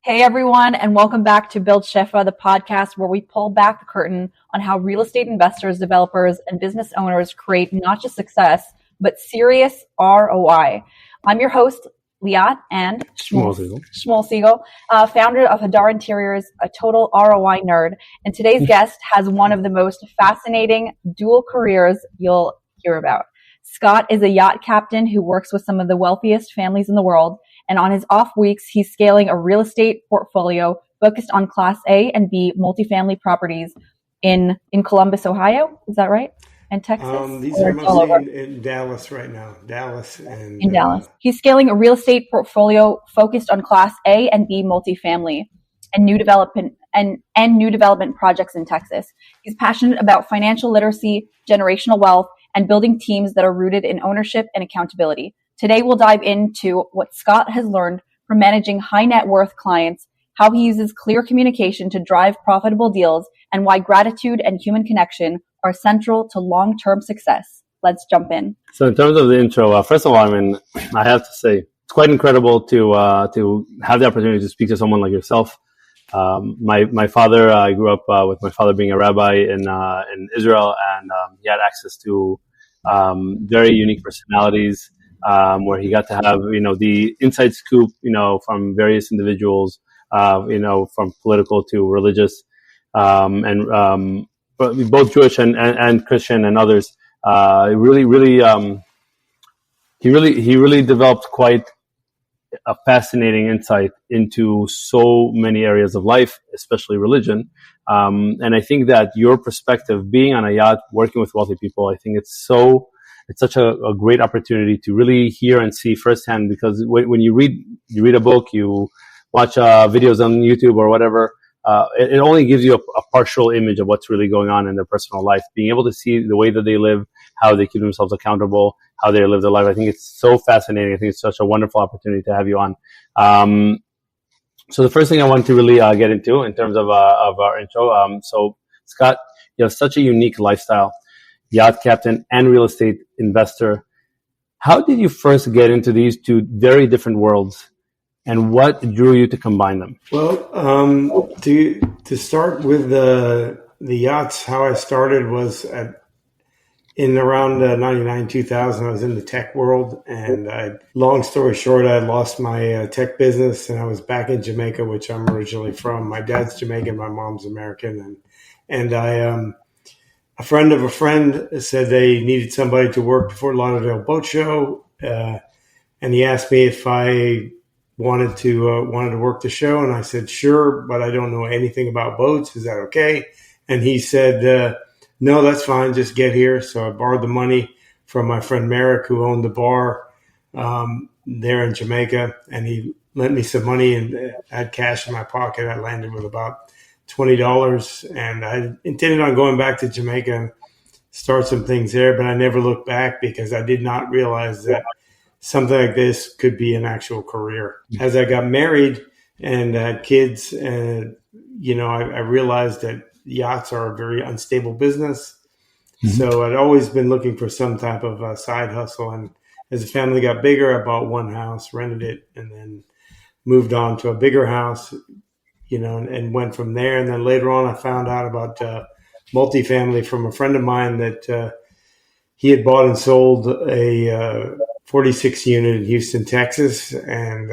Hey everyone, and welcome back to Build Shefa, the podcast where we pull back the curtain on how real estate investors, developers, and business owners create not just success, but serious ROI. I'm your host, Liat and Shmuel Siegel, founder of Hadar Interiors, a total ROI nerd. And today's guest has one of the most fascinating dual careers you'll hear about. Scott is a yacht captain who works with some of the wealthiest families in the world. And on his off weeks, he's scaling a real estate portfolio focused on Class A and B multifamily properties in Columbus, Ohio. Is that right? And Texas? These are mostly in Dallas right now. Dallas. He's scaling a real estate portfolio focused on Class A and B multifamily and new development new development projects in Texas. He's passionate about financial literacy, generational wealth, and building teams that are rooted in ownership and accountability. Today, we'll dive into what Scott has learned from managing high net worth clients, how he uses clear communication to drive profitable deals, and why gratitude and human connection are central to long-term success. Let's jump in. So in terms of the intro, first of all, I have to say, it's quite incredible to have the opportunity to speak to someone like yourself. My father, I grew up with my father being a rabbi in Israel, and he had access to very unique personalities. Where he got to have, the inside scoop, from various individuals, from political to religious, and both Jewish and Christian and others. He really developed quite a fascinating insight into so many areas of life, especially religion. And I think that your perspective, being on a yacht, working with wealthy people, I think it's such a great opportunity to really hear and see firsthand, because when you read a book, you watch videos on YouTube or whatever, it only gives you a partial image of what's really going on in their personal life. Being able to see the way that they live, how they keep themselves accountable, how they live their life, I think it's so fascinating. I think it's such a wonderful opportunity to have you on. So the first thing I want to really get into in terms of our intro, so Scott, you have such a unique lifestyle. Yacht captain and real estate investor. How did you first get into these two very different worlds, and what drew you to combine them? Well, to start with the yachts, how I started was in around 99, 2000. I was in the tech world, and long story short, I lost my tech business, and I was back in Jamaica, which I'm originally from. My dad's Jamaican, my mom's American, and a friend of a friend said they needed somebody to work the Fort Lauderdale Boat Show, and he asked me if I wanted to work the show, and I said sure, but I don't know anything about boats. Is that okay? And he said, no, that's fine. Just get here. So I borrowed the money from my friend Merrick, who owned the bar there in Jamaica, and he lent me some money and had cash in my pocket. I landed with about $20, and I intended on going back to Jamaica and start some things there, but I never looked back because I did not realize that something like this could be an actual career. As I got married and had kids, I realized that yachts are a very unstable business. Mm-hmm. So I'd always been looking for some type of side hustle. And as the family got bigger, I bought one house, rented it, and then moved on to a bigger house, and went from there. And then later on, I found out about multifamily from a friend of mine that he had bought and sold a 46 unit in Houston, Texas. And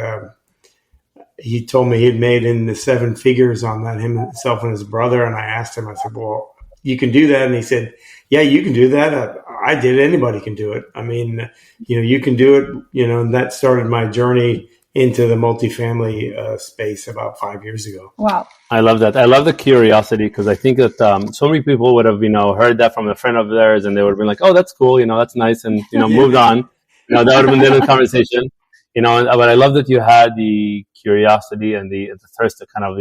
he told me he had made in the seven figures on that, himself and his brother. And I asked him, I said, well, you can do that? And he said, yeah, you can do that. I did. Anybody can do it. I mean, you can do it, and that started my journey into the multifamily space about 5 years ago. Wow. I love that. I love the curiosity, because I think that so many people would have, heard that from a friend of theirs, and they would have been like, oh, that's cool. That's nice. And, moved on. That would have been the end of the conversation. But I love that you had the curiosity and the thirst to kind of,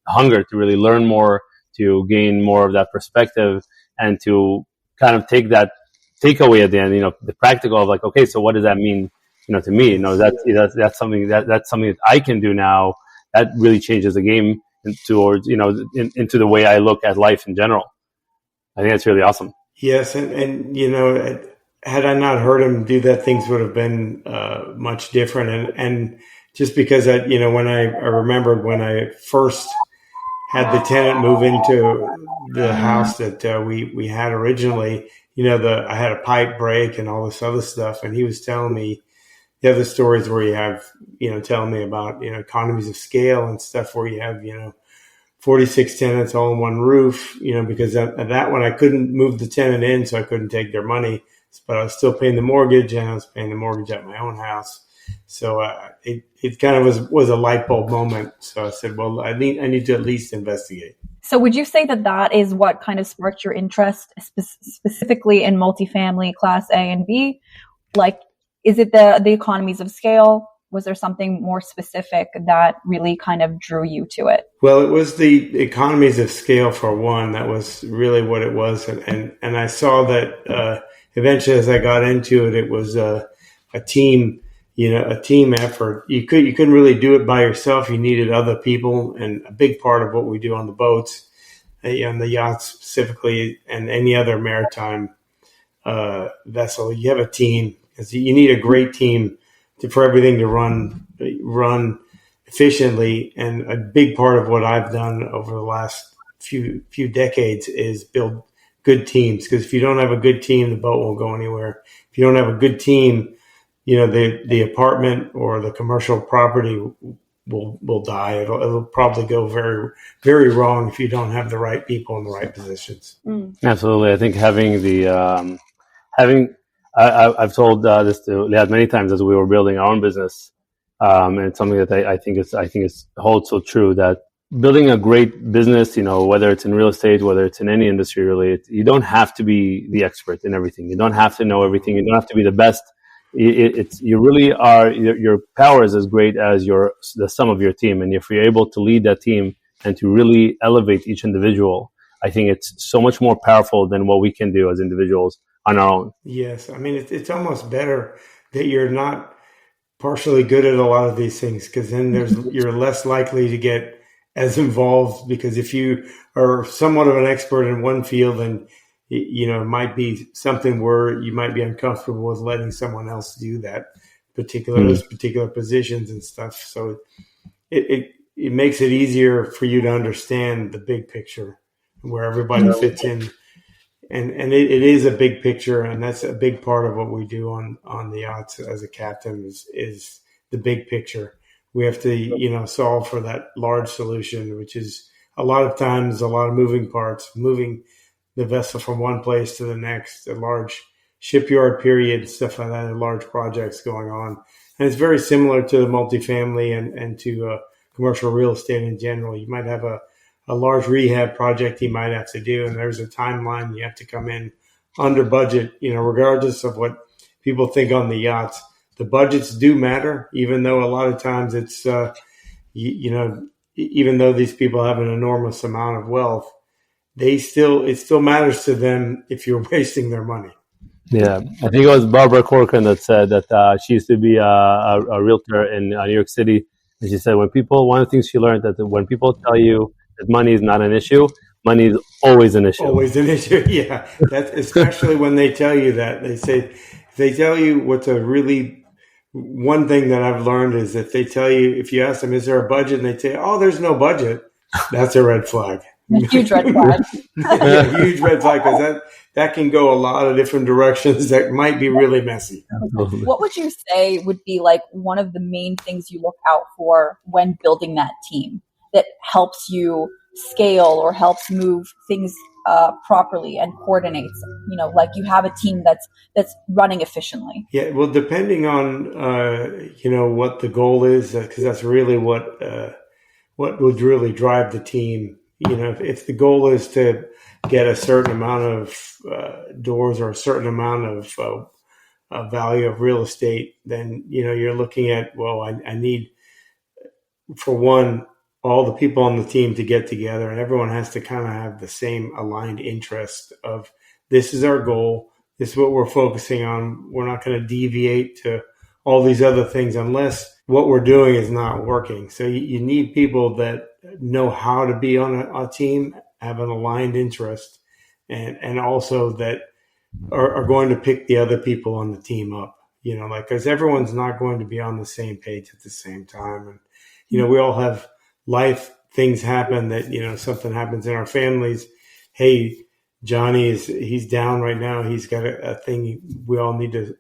hunger to really learn more, to gain more of that perspective, and to kind of take that takeaway at the end, the practical of like, okay, so what does that mean? To me, that's something that I can do now. That really changes the game towards, into the way I look at life in general. I think that's really awesome. Yes. And had I not heard him do that, things would have been much different. And just because when I remembered when I first had the tenant move into the house that we had originally, I had a pipe break and all this other stuff. And he was telling me the other stories where you have, telling me about, economies of scale and stuff where you have, 46 tenants all on one roof, because at that one I couldn't move the tenant in, so I couldn't take their money, but I was still paying the mortgage and I was paying the mortgage at my own house. So it kind of was a light bulb moment. So I said, well, I need to at least investigate. So would you say that is what kind of sparked your interest specifically in multifamily class A and B? Like, is it the economies of scale? Was there something more specific that really kind of drew you to it? Well, it was the economies of scale for one. That was really what it was. And I saw that eventually as I got into it, it was a team, a team effort. You couldn't really do it by yourself. You needed other people. And a big part of what we do on the boats, on the yachts specifically, and any other maritime vessel, you have a team. You need a great team for everything to run efficiently. And a big part of what I've done over the last few decades is build good teams. Because if you don't have a good team, the boat won't go anywhere. If you don't have a good team, the apartment or the commercial property will die. It'll probably go very, very wrong if you don't have the right people in the right positions. Absolutely. I think having I've told this to Liat many times as we were building our own business, and it's something that I think holds so true, that building a great business, whether it's in real estate, whether it's in any industry, really, you don't have to be the expert in everything. You don't have to know everything. You don't have to be the best. You really are. Your power is as great as the sum of your team, and if you're able to lead that team and to really elevate each individual, I think it's so much more powerful than what we can do as individuals on our own. Yes. I mean, it's almost better that you're not partially good at a lot of these things, because then you're less likely to get as involved, because if you are somewhat of an expert in one field, and it might be something where you might be uncomfortable with letting someone else do that those particular positions and stuff. So it makes it easier for you to understand the big picture where everybody fits in. And it is a big picture, and that's a big part of what we do on the yachts as a captain is the big picture. We have to, solve for that large solution, which is a lot of times a lot of moving parts, moving the vessel from one place to the next, a large shipyard period, stuff like that, large projects going on. And it's very similar to the multifamily and to commercial real estate in general. You might have a large rehab project you might have to do, and there's a timeline. You have to come in under budget, regardless of what people think on the yachts. The budgets do matter, even though a lot of times it's, even though these people have an enormous amount of wealth, it still matters to them if you're wasting their money. Yeah, I think it was Barbara Corcoran that said that she used to be a realtor in New York City, and she said one of the things she learned that when people tell you that money is not an issue, money is always an issue. Always an issue, yeah. That's especially when they tell you that. They tell you what's a really, one thing that I've learned is that they tell you, if you ask them, is there a budget? And they say, oh, there's no budget. That's a red flag. A huge red flag. Yeah, huge red flag, because that can go a lot of different directions that might be really messy. Absolutely. What would you say would be like one of the main things you look out for when building that team that helps you scale or helps move things properly and coordinates? Like you have a team that's running efficiently. Yeah, well, depending on what the goal is, because that's really what would really drive the team. If the goal is to get a certain amount of doors or a certain amount of value of real estate, then you're looking at, well, I need, for one, all the people on the team to get together, and everyone has to kind of have the same aligned interest of, this is our goal, this is what we're focusing on. We're not going to deviate to all these other things unless what we're doing is not working. So you need people that know how to be on a team, have an aligned interest, and also that are going to pick the other people on the team up. like, because everyone's not going to be on the same page at the same time. And, we all have life, things happen that, something happens in our families. Hey, Johnny he's down right now. He's got a thing. We all need to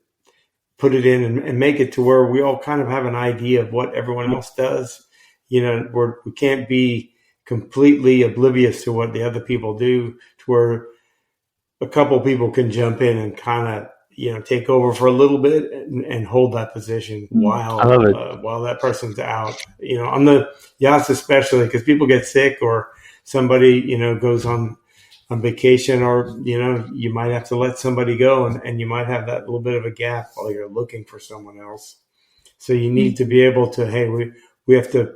put it in and make it to where we all kind of have an idea of what everyone else does. We can't be completely oblivious to what the other people do, to where a couple people can jump in and kind of, take over for a little bit and hold that position while that person's out. On the yachts especially, because people get sick or somebody, goes on vacation, or, you might have to let somebody go, and you might have that little bit of a gap while you're looking for someone else. So you need to be able to, hey, we have to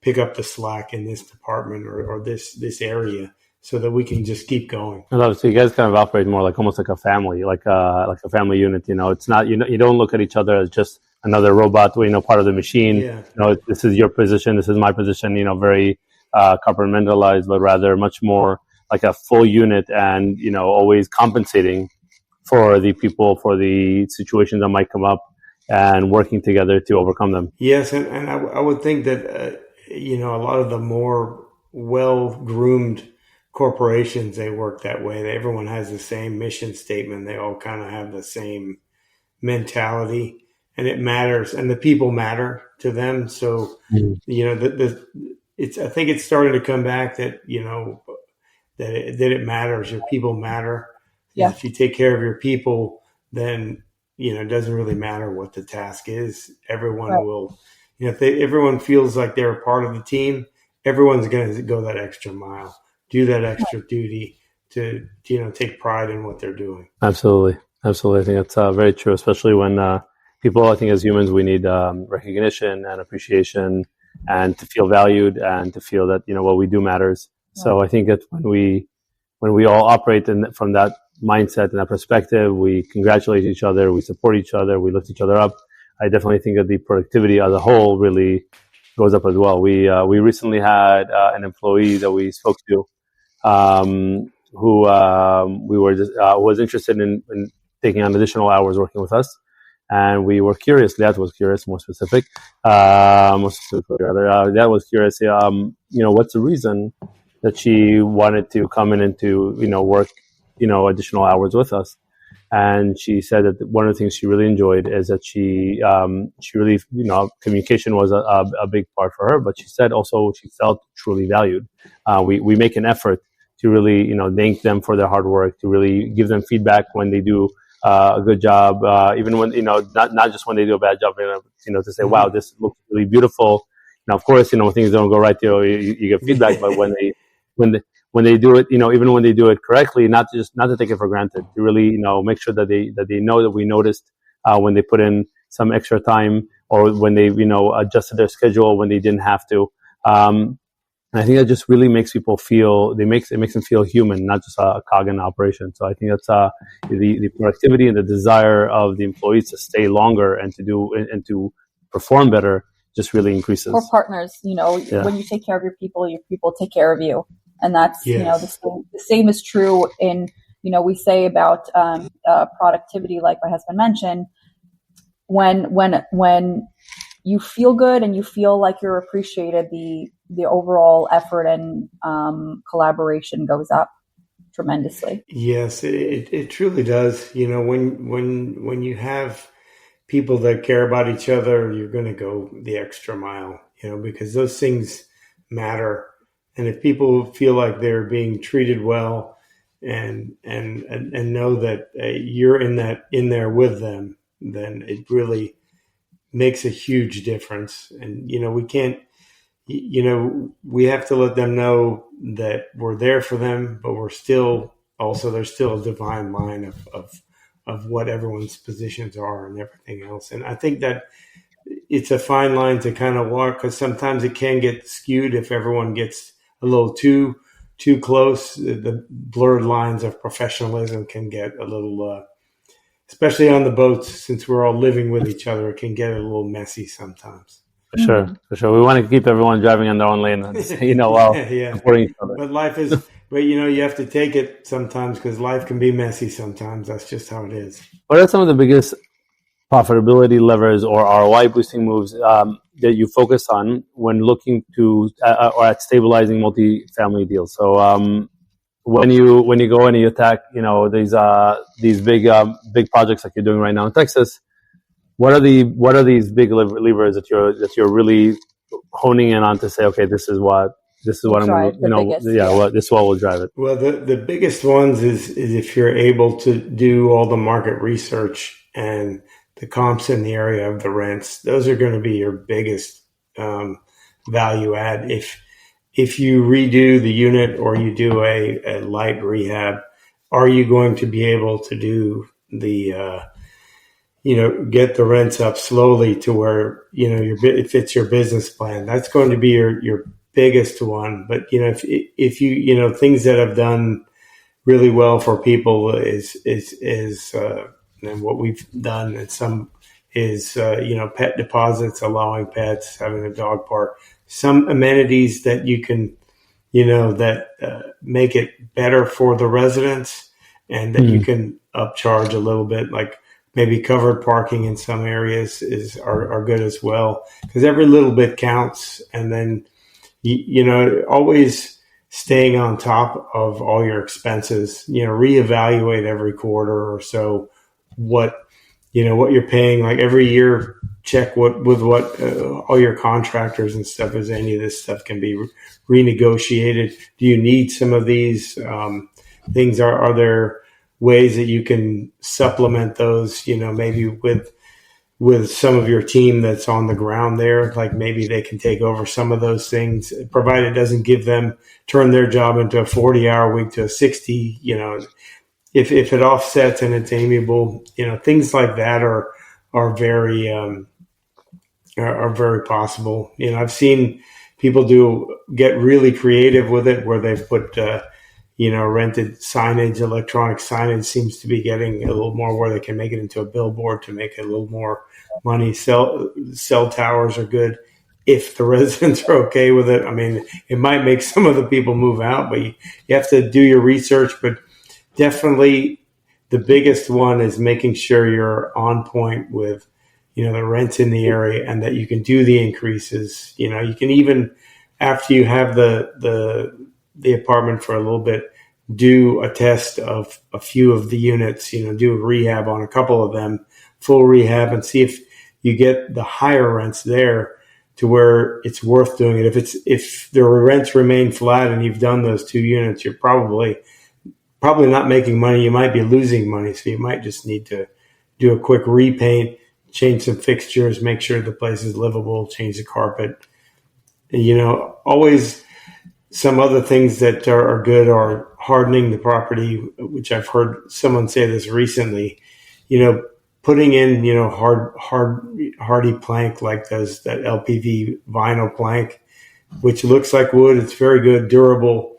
pick up the slack in this department or this area, so that we can just keep going. I love it. So you guys kind of operate more like almost like a family, like a family unit. It's not, you don't look at each other as just another robot, part of the machine. Yeah. This is your position, this is my position. Very compartmentalized, but rather much more like a full unit, and always compensating for the people, for the situations that might come up, and working together to overcome them. Yes, and I would think that a lot of the more well-groomed corporations, they work that way. Everyone has the same mission statement. They all kind of have the same mentality, and it matters, and the people matter to them. So, I think it's starting to come back that, that it matters. Your people matter. Yeah. If you take care of your people, then, it doesn't really matter what the task is. Everyone will, if everyone feels like they're a part of the team, everyone's going to go that extra mile, do that extra duty to, take pride in what they're doing. Absolutely. I think that's very true, especially when people, I think as humans, we need recognition and appreciation, and to feel valued, and to feel that, what we do matters. So I think that when we all operate from that mindset and that perspective, we congratulate each other, we support each other, we lift each other up. I definitely think that the productivity as a whole really goes up as well. We recently had an employee that we spoke to, who was interested in taking on additional hours working with us, and we were curious. Liat was curious, more specifically. Liat was curious. What's the reason that she wanted to come in and to work additional hours with us? And she said that one of the things she really enjoyed is that she really, communication was a big part for her, but she said also she felt truly valued. We make an effort to really, thank them for their hard work, to really give them feedback when they do a good job, even when, not just when they do a bad job, to say, wow, this looks really beautiful. Now, of course, when things don't go right, you get feedback, but when they do it, even when they do it correctly, not to take it for granted, to really, make sure that they know that we noticed when they put in some extra time, or when they, adjusted their schedule when they didn't have to. And I think that just really makes people feel, it makes them feel human, not just a cog in the operation. So I think that's the productivity and the desire of the employees to stay longer and to perform better just really increases. Or partners, when you take care of your people take care of you. And that's, yes. The same is true in, we say about productivity, like my husband mentioned, when you feel good and you feel like you're appreciated, the overall effort and collaboration goes up tremendously. Yes, it truly does. When you have people that care about each other, you're going to go the extra mile, because those things matter. And if people feel like they're being treated well and know that you're in there with them, then it really makes a huge difference. And, we can't, we have to let them know that we're there for them, but there's still a divine line of what everyone's positions are and everything else. And I think that it's a fine line to kind of walk, because sometimes it can get skewed if everyone gets a little too close. The blurred lines of professionalism can get a little, especially on the boats, since we're all living with each other, it can get a little messy sometimes. For sure. We want to keep everyone driving in their own lane, while supporting each other. But life is, you have to take it sometimes, because life can be messy sometimes. That's just how it is. What are some of the biggest profitability levers or ROI boosting moves that you focus on when looking to or at stabilizing multifamily deals? So when you go and you attack, these big projects like you're doing right now in Texas, what are these big levers that you're really honing in on to say, okay, this is what I'm going to, this is what will drive it. Well, the biggest ones is if you're able to do all the market research and the comps in the area of the rents, those are going to be your biggest value add. If you redo the unit or you do a light rehab, are you going to be able to do the get the rents up slowly to where it fits your business plan? That's going to be your biggest one. But if you things that have done really well for people is and what we've done, and some is pet deposits, allowing pets, having a dog park, some amenities that you can that make it better for the residents, and that you can upcharge a little bit, like maybe covered parking in some areas are good as well, because every little bit counts. And then always staying on top of all your expenses, reevaluate every quarter or so what you're paying. Like every year, check what all your contractors and stuff, is any of this stuff can be renegotiated. Do you need some of these things? Are there ways that you can supplement those, maybe with some of your team that's on the ground there? Like maybe they can take over some of those things, provided it doesn't turn their job into a 40-hour week to a 60, if it offsets and it's amiable, things like that are very possible. I've seen people get really creative with it, where they've put rented signage. Electronic signage seems to be getting a little more, where they can make it into a billboard to make it a little more money. Cell towers are good if the residents are okay with it. I mean, it might make some of the people move out, but you have to do your research. But definitely the biggest one is making sure you're on point with the rents in the area, and that you can do the increases. You can even, after you have the apartment for a little bit, do a test of a few of the units, do a rehab on a couple of them, full rehab, and see if you get the higher rents there to where it's worth doing it. If the rents remain flat and you've done those 2 units, you're probably not making money. You might be losing money. So you might just need to do a quick repaint, change some fixtures, make sure the place is livable, change the carpet. Always some other things that are good are hardening the property, which I've heard someone say this recently, putting in, hardy plank, like that LPV vinyl plank, which looks like wood. It's very good, durable.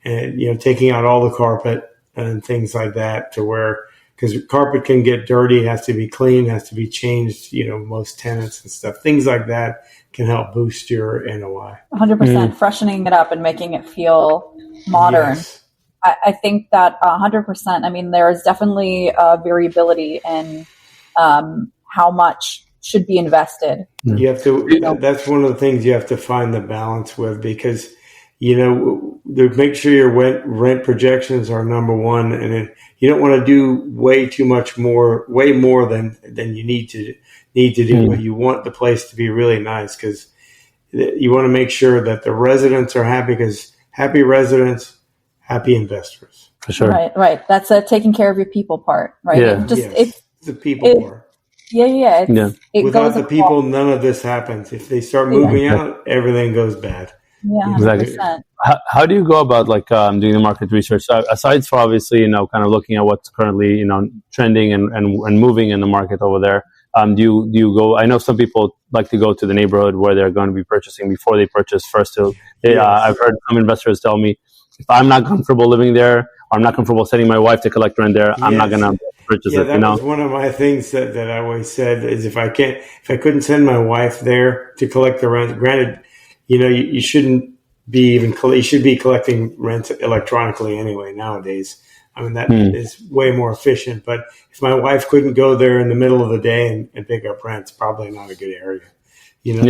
And, taking out all the carpet and things like that, to where, because carpet can get dirty, it has to be clean, has to be changed, most tenants and stuff, things like that can help boost your NOI. 100%, freshening it up and making it feel modern. Yes. I think that 100%, I mean, there is definitely variability in how much should be invested. You have to, that's one of the things you have to find the balance with, because make sure your rent projections are number one, and then you don't want to do way more than you need to do. But you want the place to be really nice, because you want to make sure that the residents are happy, because happy residents, happy investors. For sure. Right. That's a taking care of your people part, right? Yeah. It's the people part. Yeah. Without the people, none of this happens. If they start moving out, everything goes bad. Yeah, 100%. Exactly. How do you go about doing the market research? Aside from obviously, kind of looking at what's currently, trending and moving in the market over there. Do you go? I know some people like to go to the neighborhood where they're going to be purchasing before they purchase first. I've heard some investors tell me, if I'm not comfortable living there, or I'm not comfortable sending my wife to collect rent there, I'm not going to purchase it. That was one of my things that I always said, is if I couldn't send my wife there to collect the rent, granted, you shouldn't be you should be collecting rent electronically anyway nowadays. I mean, that is way more efficient. But if my wife couldn't go there in the middle of the day and pick up rent, it's probably not a good area.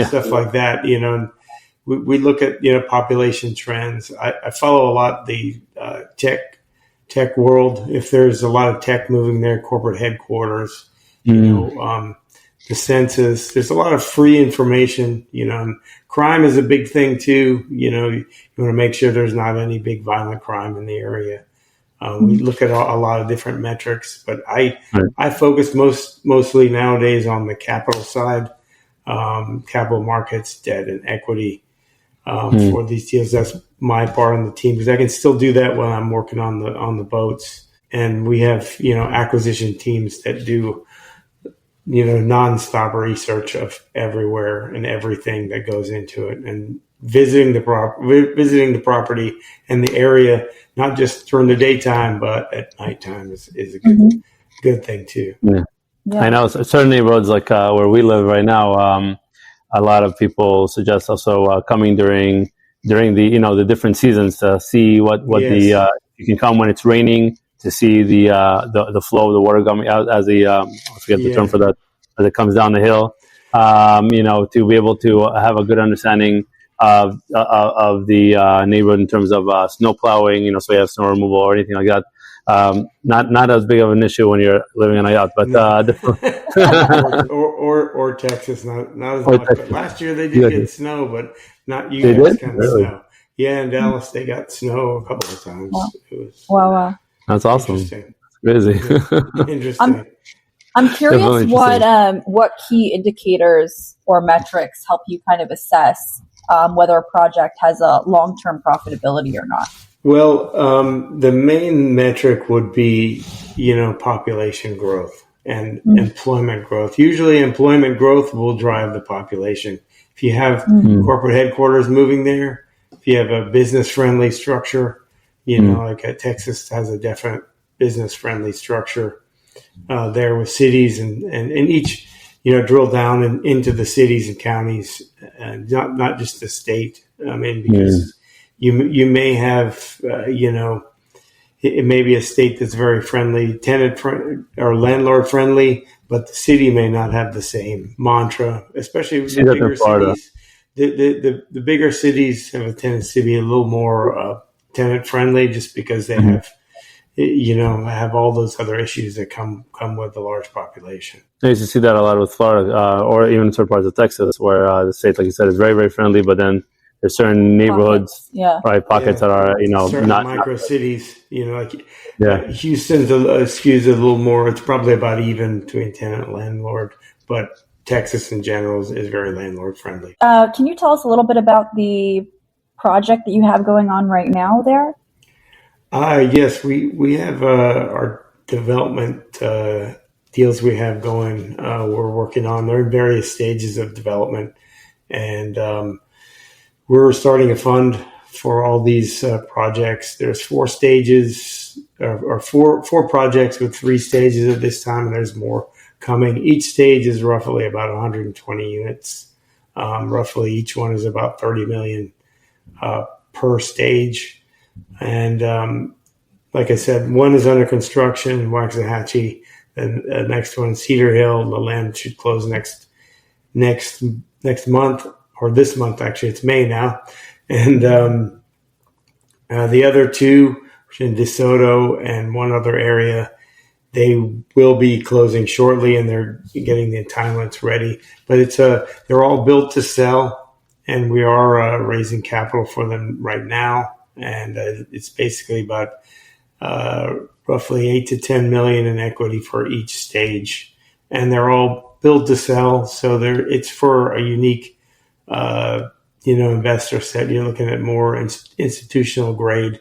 Stuff like that, and we look at, population trends. I follow a lot the tech world. If there's a lot of tech moving there, corporate headquarters, the census, there's a lot of free information, and crime is a big thing too. You want to make sure there's not any big violent crime in the area. We look at a lot of different metrics, but I focus mostly nowadays on the capital side, capital markets, debt, and equity for these deals. That's my part on the team, because I can still do that while I'm working on the boats. And we have acquisition teams that do nonstop research of everywhere and everything that goes into it, and visiting the property and the area, not just during the daytime, but at nighttime is a good thing too. Yeah. I know certain neighborhoods like where we live right now, a lot of people suggest also coming during the the different seasons to see what yes. You can come when it's raining to see the flow of the water coming out as I forget the term for that, as it comes down the hill. To be able to have a good understanding of the neighborhood in terms of snow plowing, so you have snow removal or anything like that. Not as big of an issue when you're living on a yacht, but or Texas, not as much. But last year they did get snow, but not you guys kind of snow. Yeah, in Dallas they got snow a couple of times. Wow. It was That's awesome. Interesting. That's crazy. Interesting. I'm curious what key indicators or metrics help you kind of assess whether a project has a long-term profitability or not. Well, the main metric would be, population growth and employment growth. Usually employment growth will drive the population. If you have corporate headquarters moving there, if you have a business-friendly structure, like Texas has a definite business-friendly structure there with cities and each, drill down into the cities and counties, and not just the state. I mean, because you may have, it may be a state that's very friendly, or landlord friendly, but the city may not have the same mantra, especially with the bigger cities. The bigger cities have a tendency to be a little more tenant friendly, just because they have all those other issues that come with a large population. I used to see that a lot with Florida, or even certain parts of Texas, where the state, like you said, is very, very friendly, but then there's certain neighborhoods, pockets that are, certain not micro cities, Houston's skews a little more. It's probably about even between tenant and landlord, but Texas in general is very landlord friendly. Can you tell us a little bit about the project that you have going on right now there? Yes, we have our development deals we have going. We're working on. They're in various stages of development, and we're starting a fund for all these projects. There's 4 stages, or four projects with 3 stages at this time, and there's more coming. Each stage is roughly about 120 units. Roughly each one is about 30 million per stage. And like I said, one is under construction in Waxahachie, and the next one, Cedar Hill. The land should close next month, or this month actually. It's May now, and the other 2, which in DeSoto and one other area, they will be closing shortly, and they're getting the entitlements ready. But they're all built to sell, and we are raising capital for them right now. And it's basically about roughly 8 to 10 million in equity for each stage, and they're all built to sell. So it's for a unique, investor set. You're looking at more institutional grade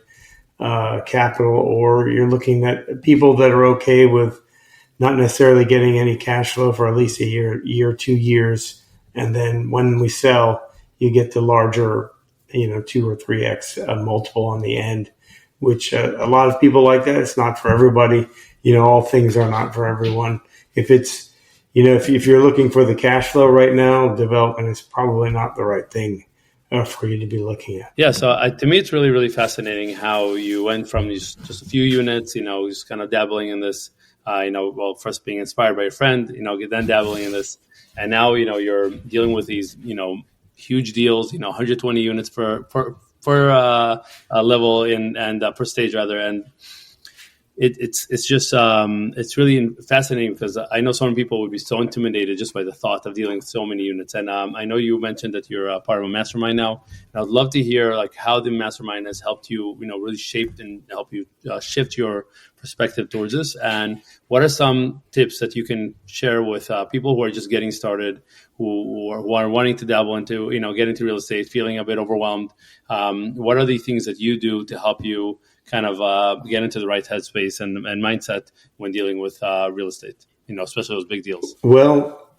capital, or you're looking at people that are okay with not necessarily getting any cash flow for at least a year, 2 years, and then when we sell, you get the larger, 2 or 3x multiple on the end, which a lot of people like that. It's not for everybody. All things are not for everyone. If it's, if you're looking for the cash flow right now, development is probably not the right thing for you to be looking at. Yeah, so to me, it's really, really fascinating how you went from these just a few units, just kind of dabbling in this, well, first being inspired by a friend, then dabbling in this, and now, you're dealing with these, huge deals, 120 units per level and per stage rather, and it's just it's really fascinating because I know some people would be so intimidated just by the thought of dealing with so many units. And I know you mentioned that you're a part of a mastermind now, and I'd love to hear like how the mastermind has helped you, really shaped and help you shift your perspective towards this. And what are some tips that you can share with people who are just getting started, who are wanting to dabble into, get into real estate, feeling a bit overwhelmed? What are the things that you do to help you kind of get into the right headspace and mindset when dealing with real estate, especially those big deals? Well,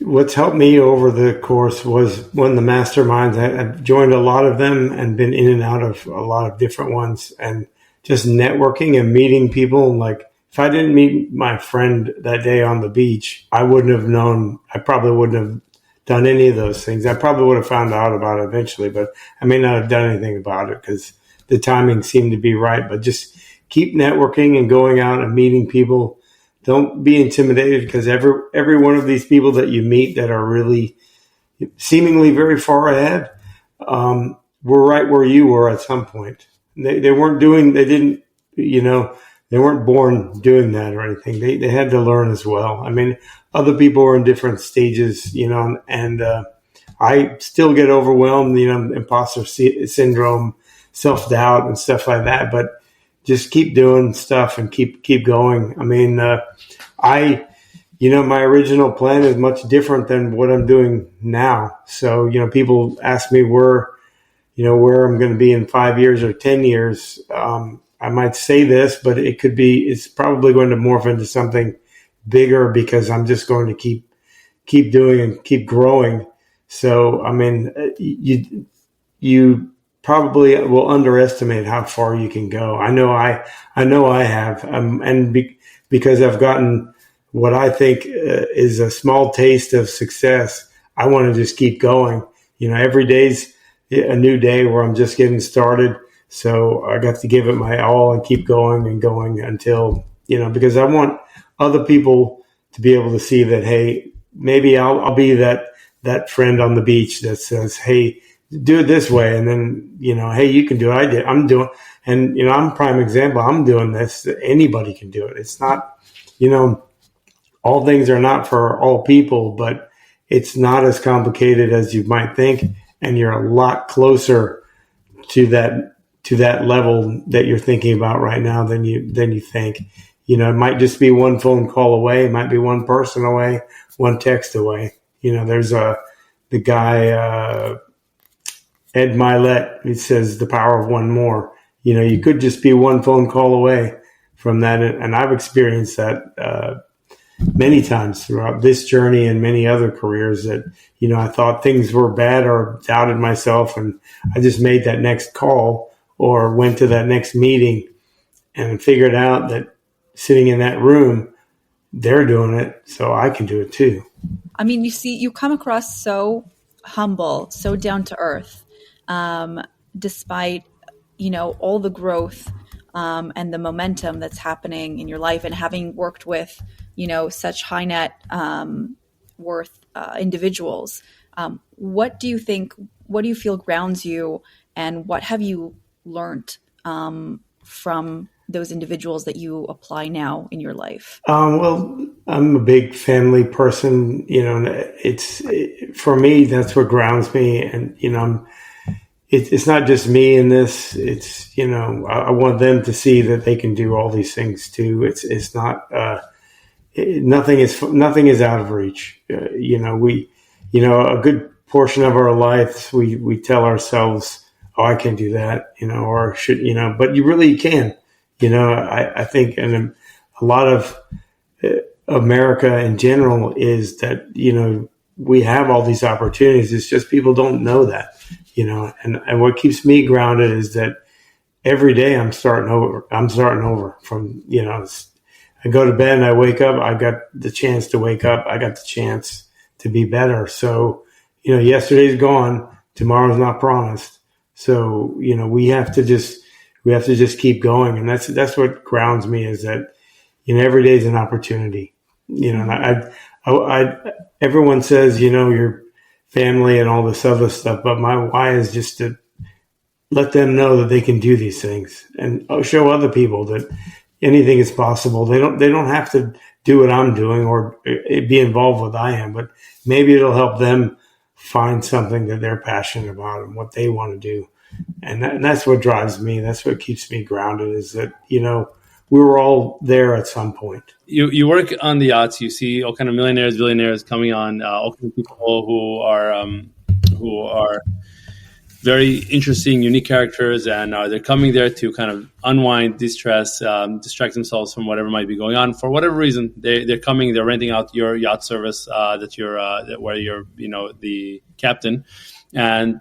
what's helped me over the course was when the masterminds, I've joined a lot of them and been in and out of a lot of different ones, and just networking and meeting people. Like if I didn't meet my friend that day on the beach, I probably wouldn't have done any of those things. I probably would have found out about it eventually, but I may not have done anything about it because the timing seemed to be right. But just keep networking and going out and meeting people. Don't be intimidated because every one of these people that you meet that are really seemingly very far ahead, were right where you were at some point. They weren't born doing that or anything. They had to learn as well. I mean, other people are in different stages, and I still get overwhelmed, imposter syndrome, self-doubt and stuff like that, but just keep doing stuff and keep going. I mean, my original plan is much different than what I'm doing now. So, people ask me where I'm going to be in 5 years or 10 years. I might say this, but it's probably going to morph into something bigger because I'm just going to keep doing and keep growing. So, I mean, you probably will underestimate how far you can go. I know I have, because I've gotten what I think is a small taste of success. I want to just keep going. Every day's a new day where I'm just getting started. So I got to give it my all and keep going and going until, because I want other people to be able to see that, hey, maybe I'll be that friend on the beach that says, hey, do it this way. And then, hey, you can do it. I'm doing, and, I'm a prime example. I'm doing this. Anybody can do it. It's not, all things are not for all people, but it's not as complicated as you might think. And you're a lot closer to that level that you're thinking about right now than you think. It might just be one phone call away. It might be one person away, one text away. There's the guy, Ed Milet, he says the power of one more. You could just be one phone call away from that. And I've experienced that many times throughout this journey and many other careers that, I thought things were bad or doubted myself. And I just made that next call or went to that next meeting and figured out that sitting in that room, they're doing it, so I can do it too. I mean, you come across so humble, so down to earth, despite, all the growth and the momentum that's happening in your life, and having worked with, such high net worth individuals. What do you feel grounds you, and what have you learned from those individuals that you apply now in your life? Well, I'm a big family person, for me, that's what grounds me. And, it's not just me in this. It's, I want them to see that they can do all these things too. It's not, nothing is out of reach. A good portion of our lives, we tell ourselves, oh, I can't do that, or should, but you really can. I think, and a lot of America in general is that, we have all these opportunities. It's just people don't know that, and what keeps me grounded is that every day I'm starting over from, I go to bed and I wake up, I got the chance to wake up. I got the chance to be better. So, yesterday's gone, tomorrow's not promised. So, we have to just keep going. And that's what grounds me, is that, every day is an opportunity, and everyone says, your family and all this other stuff, but my why is just to let them know that they can do these things, and show other people that anything is possible. They don't have to do what I'm doing or be involved with what I am, but maybe it'll help them find something that they're passionate about and what they want to do. And that's what drives me. That's what keeps me grounded, is that, we were all there at some point. You work on the yachts. You see all kind of millionaires, billionaires coming on, all kinds of people who are very interesting, unique characters, and they're coming there to kind of unwind, distress, distract themselves from whatever might be going on for whatever reason. They're coming. They're renting out your yacht service where you're the captain, and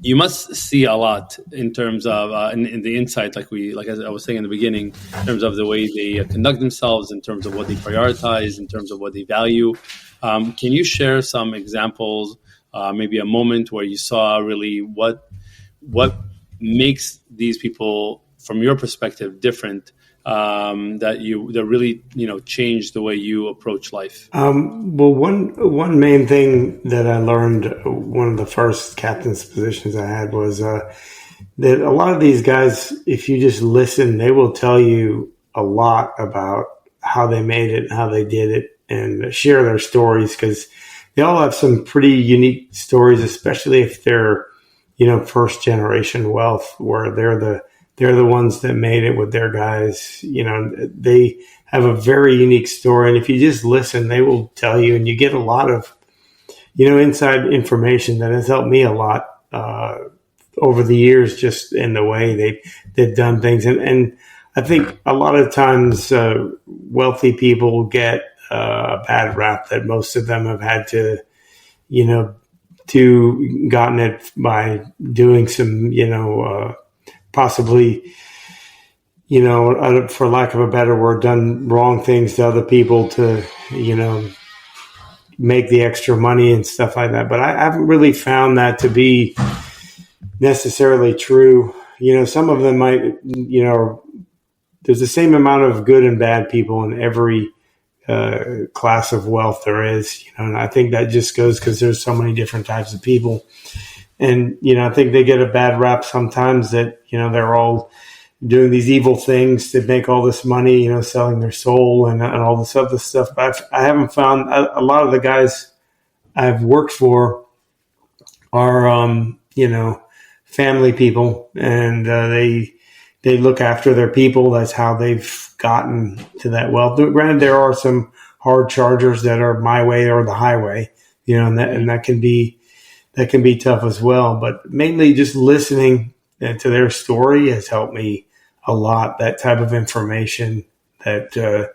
you must see a lot in terms of in the insight, as I was saying in the beginning, in terms of the way they conduct themselves, in terms of what they prioritize, in terms of what they value. Can you share some examples? Maybe a moment where you saw really what makes these people, from your perspective, different, that really changed the way you approach life. Well, one main thing that I learned, one of the first captain's positions I had, was that a lot of these guys, if you just listen, they will tell you a lot about how they made it, how they did it, and share their stories, because they all have some pretty unique stories, especially if they're, first generation wealth, where they're the ones that made it with their guys. They have a very unique story. And if you just listen, they will tell you, and you get a lot of, inside information that has helped me a lot, over the years, just in the way they've done things. And I think a lot of times, wealthy people get a bad rap, that most of them have had to gotten it by doing some, possibly, for lack of a better word, done wrong things to other people to, make the extra money and stuff like that. But I haven't really found that to be necessarily true. Some of them might, there's the same amount of good and bad people in every class of wealth there is, and I think that just goes because there's so many different types of people. And, I think they get a bad rap sometimes that, they're all doing these evil things to make all this money, selling their soul and all this other stuff. But I haven't found a lot of the guys I've worked for are, family people, and they look after their people. That's how they've gotten to that wealth. Granted, there are some hard chargers that are my way or the highway, and that can be tough as well. But mainly just listening to their story has helped me a lot. That type of information that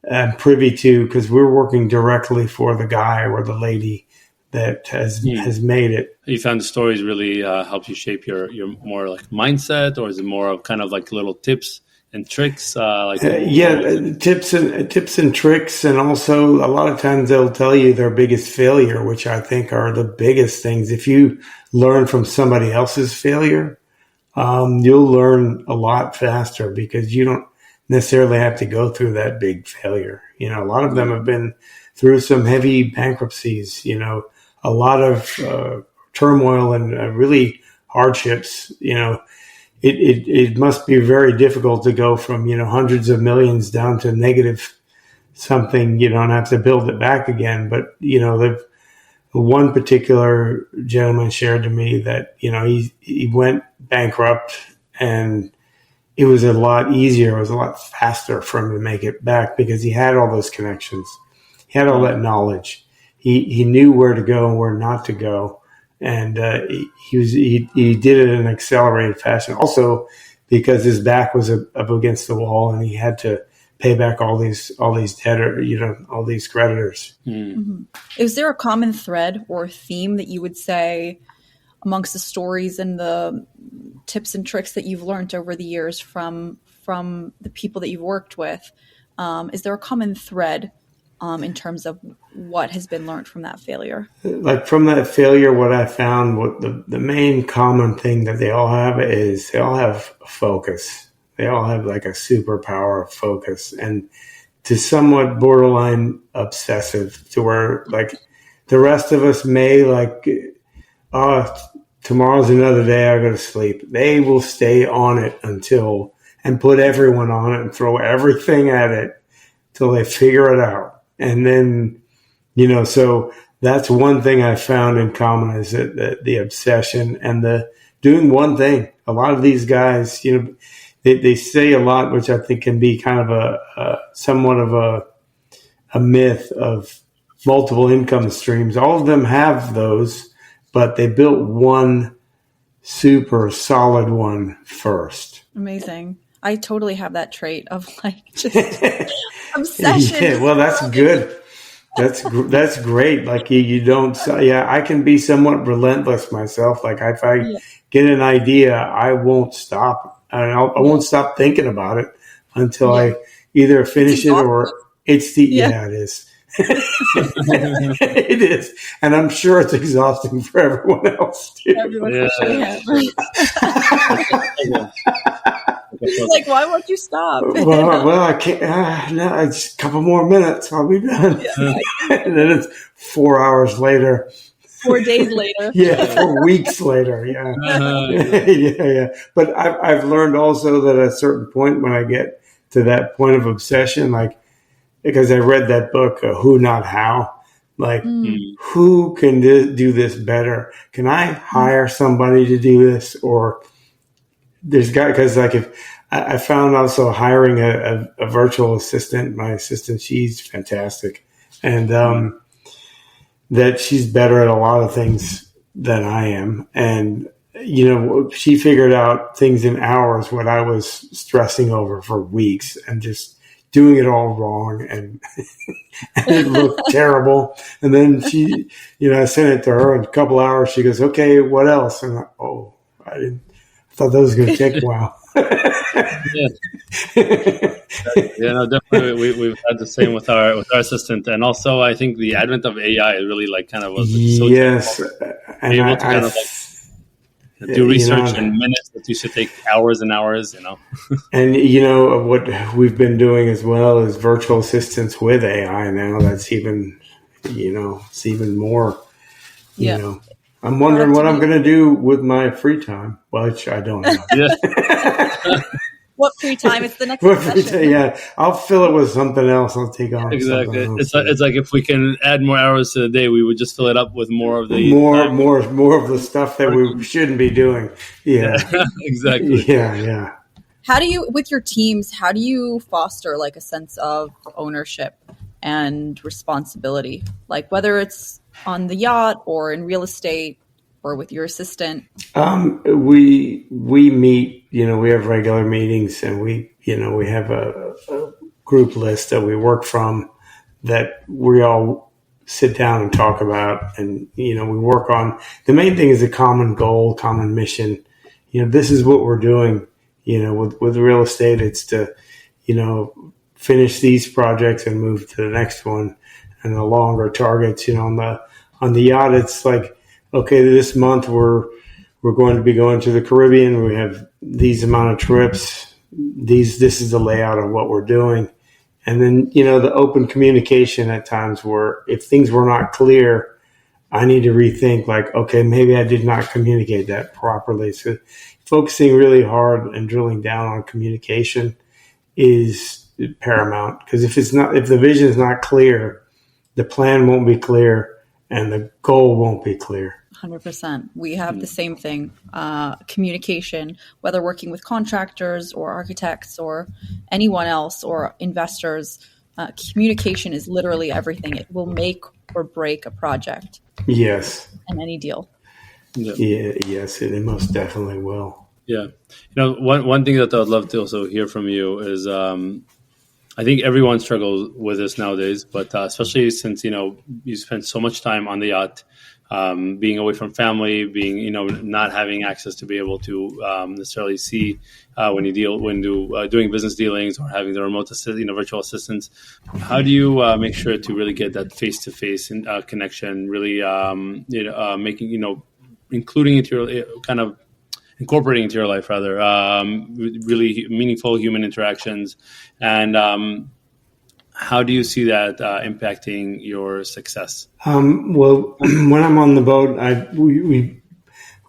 I'm privy to, because we're working directly for the guy or the lady that has made it. You found the stories really help you shape your more like mindset, or is it more of kind of like little tips and tricks? Tips and tricks, and also a lot of times they'll tell you their biggest failure, which I think are the biggest things. If you learn from somebody else's failure, you'll learn a lot faster, because you don't necessarily have to go through that big failure. A lot of them have been through some heavy bankruptcies, a lot of turmoil and really hardships. It must be very difficult to go from, hundreds of millions down to negative something, and have to build it back again. But, one particular gentleman shared to me that, he went bankrupt, and it was a lot easier. It was a lot faster for him to make it back, because he had all those connections. He had all that knowledge. He knew where to go and where not to go. And he did it in an accelerated fashion. Also, because his back was up against the wall, and he had to pay back all these debtors, all these creditors. Mm-hmm. Is there a common thread or theme that you would say amongst the stories and the tips and tricks that you've learned over the years from the people that you've worked with? Is there a common thread in terms of what has been learned from that failure? Like from that failure, what I found, what the main common thing that they all have is they all have focus. They all have like a superpower of focus, and to somewhat borderline obsessive, to where like the rest of us may like, oh, tomorrow's another day, I go to sleep. They will stay on it until, and put everyone on it and throw everything at it till they figure it out. And then, so that's one thing I found in common is that the obsession and the doing one thing. A lot of these guys, they say a lot, which I think can be kind of a somewhat of a myth of multiple income streams. All of them have those, but they built one super solid one first. Amazing. I totally have that trait of like just obsession. Yeah, well, that's good. That's great. Like you don't, I can be somewhat relentless myself. Like if I get an idea, I won't stop. I won't stop thinking about it until I either finish it or it is. It is. And I'm sure it's exhausting for everyone else too. Like, why won't you stop? Well, I can't. No, it's a couple more minutes. I'll be done. And then it's 4 hours later. 4 days later. 4 weeks later. Yeah. But I've learned also that at a certain point, when I get to that point of obsession, like, because I read that book, Who Not How, like, who can do this better? Can I hire somebody to do this? Or because like if I found also hiring a virtual assistant, my assistant, she's fantastic. And that she's better at a lot of things than I am. And, she figured out things in hours what I was stressing over for weeks and just doing it all wrong. And it looked terrible. And then she, I sent it to her in a couple hours. She goes, okay, what else? And I thought that was going to take a while. No, definitely. We've had the same with our assistant, and also I think the advent of AI really like kind of was so and able to kind of like do research in minutes that used to take hours and hours. And what we've been doing as well is virtual assistants with AI now. That's even it's even more. I'm wondering what I'm going to do with my free time, which I don't know. What free time? It's the next session. I'll fill it with something else. I'll take on exactly. It's like if we can add more hours to the day, we would just fill it up with more of the more of the stuff that we shouldn't be doing. Yeah. Exactly. Yeah. How do you, with your teams, how do you foster like a sense of ownership and responsibility? Like whether it's on the yacht or in real estate or with your assistant? We meet, we have regular meetings, and we have a group list that we work from that we all sit down and talk about. And, we work on, the main thing is a common goal, common mission. This is what we're doing, with real estate. It's to, finish these projects and move to the next one. And the longer targets, on the yacht, it's like, okay, this month we're going to be going to the Caribbean. We have these amount of trips. This is the layout of what we're doing. And then, the open communication at times where if things were not clear, I need to rethink like, okay, maybe I did not communicate that properly. So focusing really hard and drilling down on communication is paramount, because if the vision is not clear, the plan won't be clear and the goal won't be clear. 100%. We have the same thing. Communication, whether working with contractors or architects or anyone else or investors, communication is literally everything. It will make or break a project. Yes. And any deal. Yes, it most definitely will. Yeah. One thing that I would love to also hear from you is, I think everyone struggles with this nowadays, but especially since, you spend so much time on the yacht, being away from family, being, not having access to be able to necessarily see when doing business dealings, or having the remote virtual assistants. How do you make sure to really get that face-to-face connection, really making, including into your incorporating into your life, rather, really meaningful human interactions, and how do you see that impacting your success? Well, when I'm on the boat, we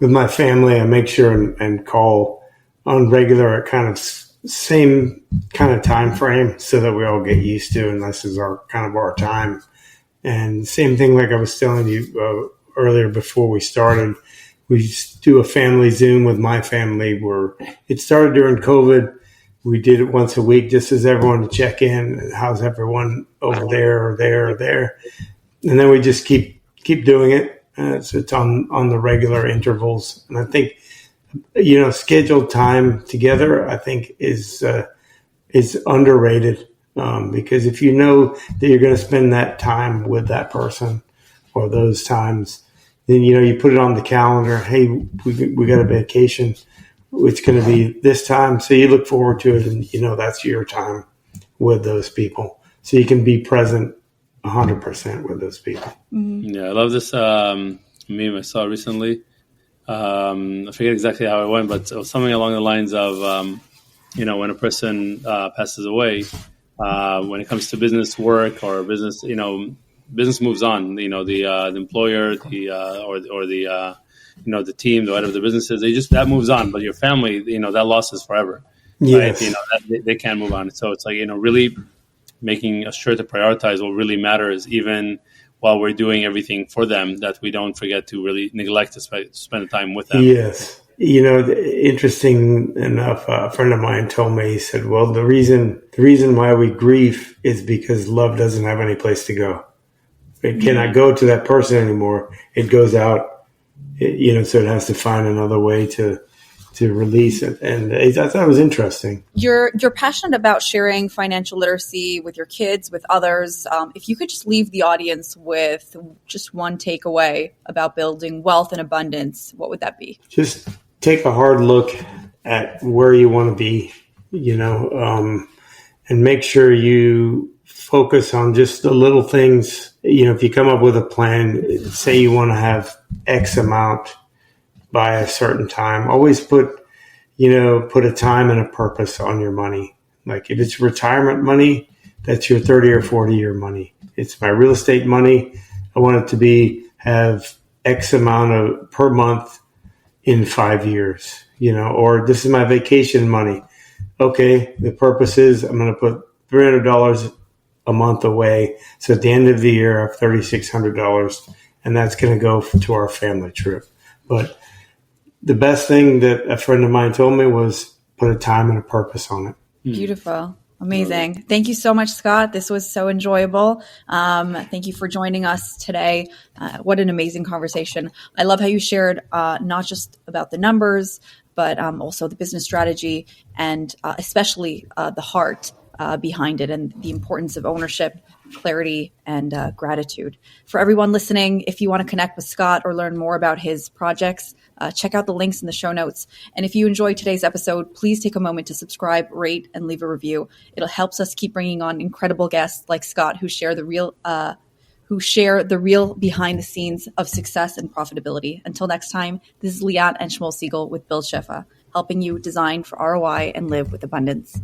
with my family, I make sure and call on regular at kind of same kind of time frame, so that we all get used to, and this is our time. And same thing, like I was telling you earlier before we started, we do a family Zoom with my family, where it started during COVID. We did it once a week, just as everyone to check in. How's everyone over there or there or there? And then we just keep doing it. So it's on the regular intervals. And I think, scheduled time together, I think is underrated. Because if you know that you're going to spend that time with that person or those times, then, you put it on the calendar. Hey, we got a vacation. It's going to be this time. So you look forward to it, and that's your time with those people. So you can be present 100% with those people. Mm-hmm. Yeah, I love this meme I saw recently. I forget exactly how it went, but it was something along the lines of, when a person passes away, when it comes to business work or business, business moves on. The employer, the team, the head of the businesses, that moves on. But your family, that loss is forever. Yes. Right? They can't move on. So it's like, really making sure to prioritize what really matters, even while we're doing everything for them, that we don't forget to really neglect to spend the time with them. Yes. Interesting enough, a friend of mine told me, he said, well, the reason why we grieve is because love doesn't have any place to go. It cannot go to that person anymore. It goes out. So it has to find another way to release it. And I thought it was interesting. You're passionate about sharing financial literacy with your kids, with others. If you could just leave the audience with just one takeaway about building wealth and abundance, what would that be? Just take a hard look at where you want to be, and make sure you focus on just the little things. If you come up with a plan, say you want to have X amount by a certain time, always put a time and a purpose on your money. Like if it's retirement money, that's your 30 or 40 year money. It's my real estate money. I want it to have X amount per month in 5 years, or this is my vacation money. Okay. The purpose is I'm going to put $300 a month away. So at the end of the year, I have $3,600, and that's going to go to our family trip. But the best thing that a friend of mine told me was put a time and a purpose on it. Beautiful. Amazing. Thank you so much, Scott. This was so enjoyable. Thank you for joining us today. What an amazing conversation. I love how you shared not just about the numbers, but also the business strategy and especially the heart behind it and the importance of ownership, clarity, and gratitude. For everyone listening, if you want to connect with Scott or learn more about his projects, check out the links in the show notes. And if you enjoyed today's episode, please take a moment to subscribe, rate, and leave a review. It'll help us keep bringing on incredible guests like Scott who share the real behind the scenes of success and profitability. Until next time, this is Liat and Siegel with Build Shefa, helping you design for ROI and live with abundance.